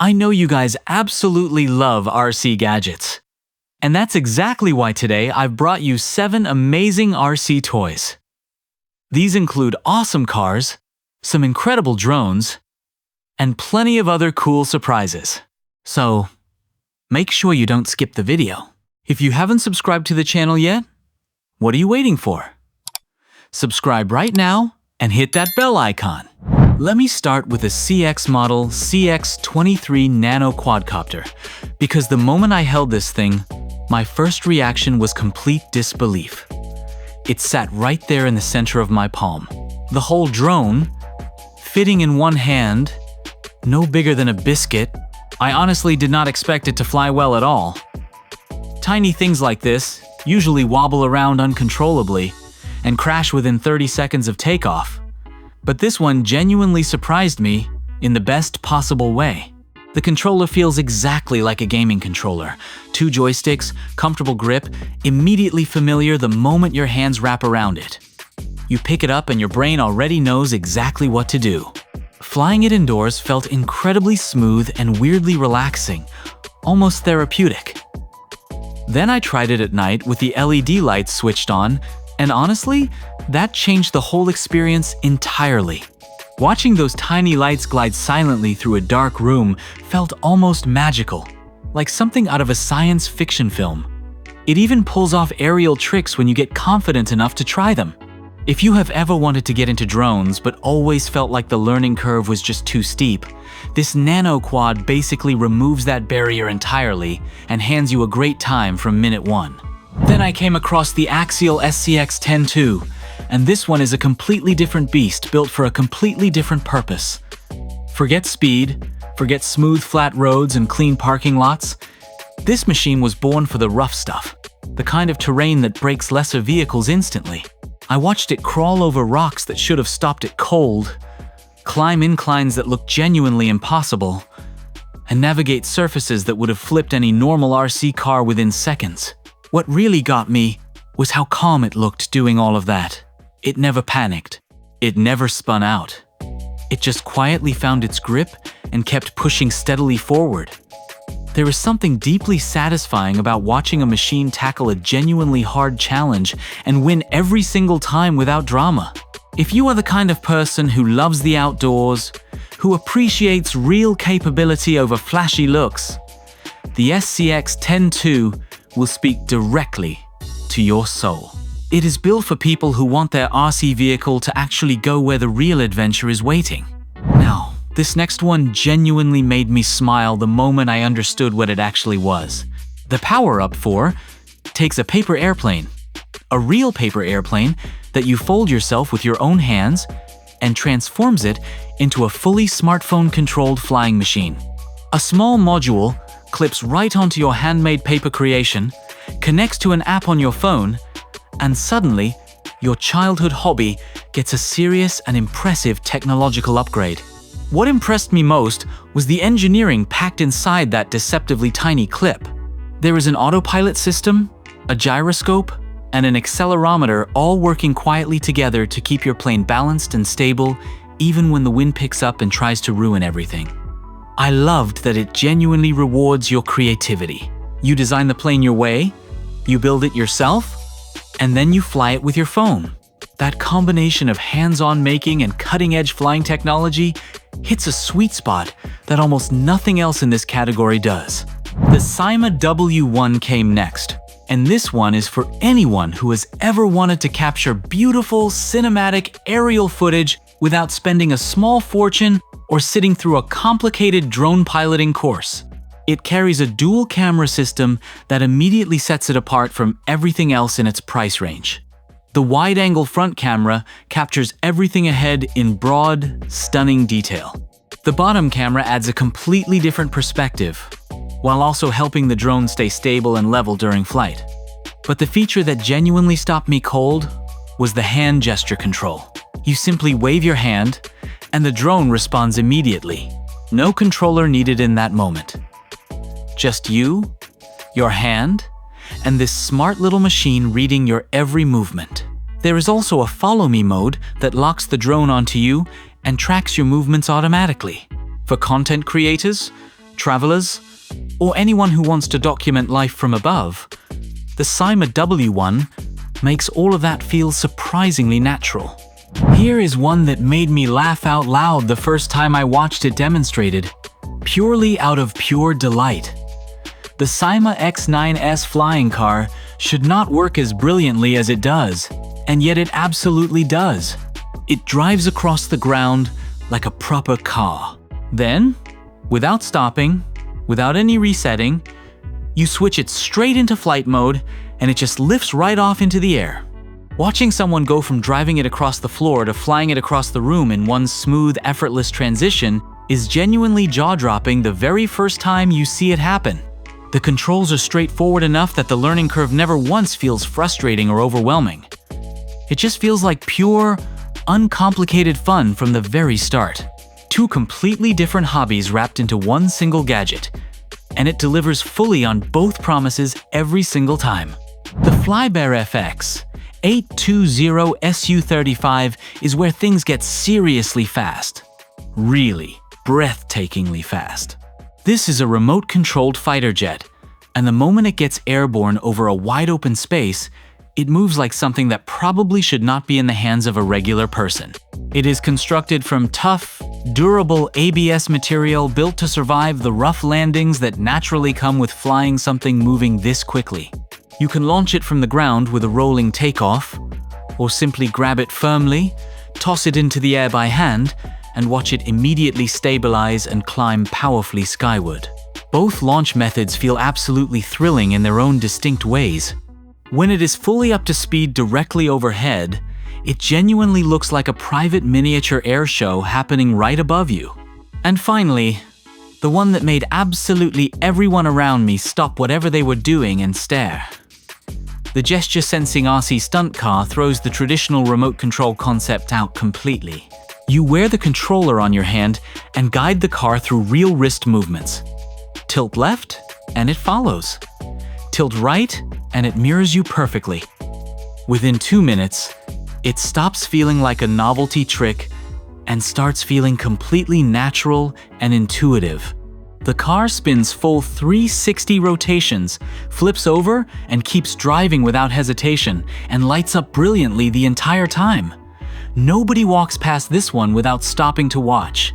I know you guys absolutely love RC gadgets. And that's exactly why today I've brought you 7 amazing RC toys. These include awesome cars, some incredible drones, and plenty of other cool surprises. So, make sure you don't skip the video. If you haven't subscribed to the channel yet, what are you waiting for? Subscribe right now and hit that bell icon. Let me start with a CX model CX10 Nano Quadcopter, because the moment I held this thing, my first reaction was complete disbelief. It sat right there in the center of my palm. The whole drone, fitting in one hand, no bigger than a biscuit. I honestly did not expect it to fly well at all. Tiny things like this usually wobble around uncontrollably and crash within 30 seconds of takeoff. But this one genuinely surprised me in the best possible way. The controller feels exactly like a gaming controller. 2 joysticks, comfortable grip, immediately familiar the moment your hands wrap around it. You pick it up and your brain already knows exactly what to do. Flying it indoors felt incredibly smooth and weirdly relaxing, almost therapeutic. Then I tried it at night with the LED lights switched on, and honestly, that changed the whole experience entirely. Watching those tiny lights glide silently through a dark room felt almost magical, like something out of a science fiction film. It even pulls off aerial tricks when you get confident enough to try them. If you have ever wanted to get into drones but always felt like the learning curve was just too steep, this Nano Quad basically removes that barrier entirely and hands you a great time from minute 1. Then I came across the Axial SCX10 II, and this one is a completely different beast built for a completely different purpose. Forget speed, forget smooth flat roads and clean parking lots. This machine was born for the rough stuff, the kind of terrain that breaks lesser vehicles instantly. I watched it crawl over rocks that should have stopped it cold, climb inclines that looked genuinely impossible, and navigate surfaces that would have flipped any normal RC car within seconds. What really got me was how calm it looked doing all of that. It never panicked. It never spun out. It just quietly found its grip and kept pushing steadily forward. There is something deeply satisfying about watching a machine tackle a genuinely hard challenge and win every single time without drama. If you are the kind of person who loves the outdoors, who appreciates real capability over flashy looks, the SCX10 II will speak directly to your soul. It is built for people who want their RC vehicle to actually go where the real adventure is waiting. Now, this next one genuinely made me smile the moment I understood what it actually was. The POWERUP 4 takes a paper airplane, a real paper airplane that you fold yourself with your own hands, and transforms it into a fully smartphone-controlled flying machine. A small module clips right onto your handmade paper creation, connects to an app on your phone, and suddenly, your childhood hobby gets a serious and impressive technological upgrade. What impressed me most was the engineering packed inside that deceptively tiny clip. There is an autopilot system, a gyroscope, and an accelerometer all working quietly together to keep your plane balanced and stable even when the wind picks up and tries to ruin everything. I loved that it genuinely rewards your creativity. You design the plane your way, you build it yourself, and then you fly it with your phone. That combination of hands-on making and cutting-edge flying technology hits a sweet spot that almost nothing else in this category does. The Syma W1 came next, and this one is for anyone who has ever wanted to capture beautiful, cinematic aerial footage without spending a small fortune or sitting through a complicated drone piloting course. It carries a dual camera system that immediately sets it apart from everything else in its price range. The wide-angle front camera captures everything ahead in broad, stunning detail. The bottom camera adds a completely different perspective, while also helping the drone stay stable and level during flight. But the feature that genuinely stopped me cold was the hand gesture control. You simply wave your hand, and the drone responds immediately. No controller needed in that moment. Just you, your hand, and this smart little machine reading your every movement. There is also a follow me mode that locks the drone onto you and tracks your movements automatically. For content creators, travelers, or anyone who wants to document life from above, the Syma W1 makes all of that feel surprisingly natural. Here is one that made me laugh out loud the first time I watched it demonstrated, purely out of pure delight. The Syma X9S Flying Car should not work as brilliantly as it does, and yet it absolutely does. It drives across the ground like a proper car. Then, without stopping, without any resetting, you switch it straight into flight mode and it just lifts right off into the air. Watching someone go from driving it across the floor to flying it across the room in one smooth, effortless transition is genuinely jaw-dropping the very first time you see it happen. The controls are straightforward enough that the learning curve never once feels frustrating or overwhelming. It just feels like pure, uncomplicated fun from the very start. Two completely different hobbies wrapped into one single gadget, and it delivers fully on both promises every single time. The Flybear FX820 SU35 is where things get seriously fast. Really, breathtakingly fast. This is a remote-controlled fighter jet, and the moment it gets airborne over a wide-open space, it moves like something that probably should not be in the hands of a regular person. It is constructed from tough, durable ABS material built to survive the rough landings that naturally come with flying something moving this quickly. You can launch it from the ground with a rolling takeoff, or simply grab it firmly, toss it into the air by hand, and watch it immediately stabilize and climb powerfully skyward. Both launch methods feel absolutely thrilling in their own distinct ways. When it is fully up to speed directly overhead, it genuinely looks like a private miniature air show happening right above you. And finally, the one that made absolutely everyone around me stop whatever they were doing and stare. The gesture-sensing RC Stunt car throws the traditional remote control concept out completely. You wear the controller on your hand and guide the car through real wrist movements. Tilt left, and it follows. Tilt right, and it mirrors you perfectly. Within 2 minutes, it stops feeling like a novelty trick and starts feeling completely natural and intuitive. The car spins full 360 rotations, flips over, and keeps driving without hesitation, and lights up brilliantly the entire time. Nobody walks past this one without stopping to watch.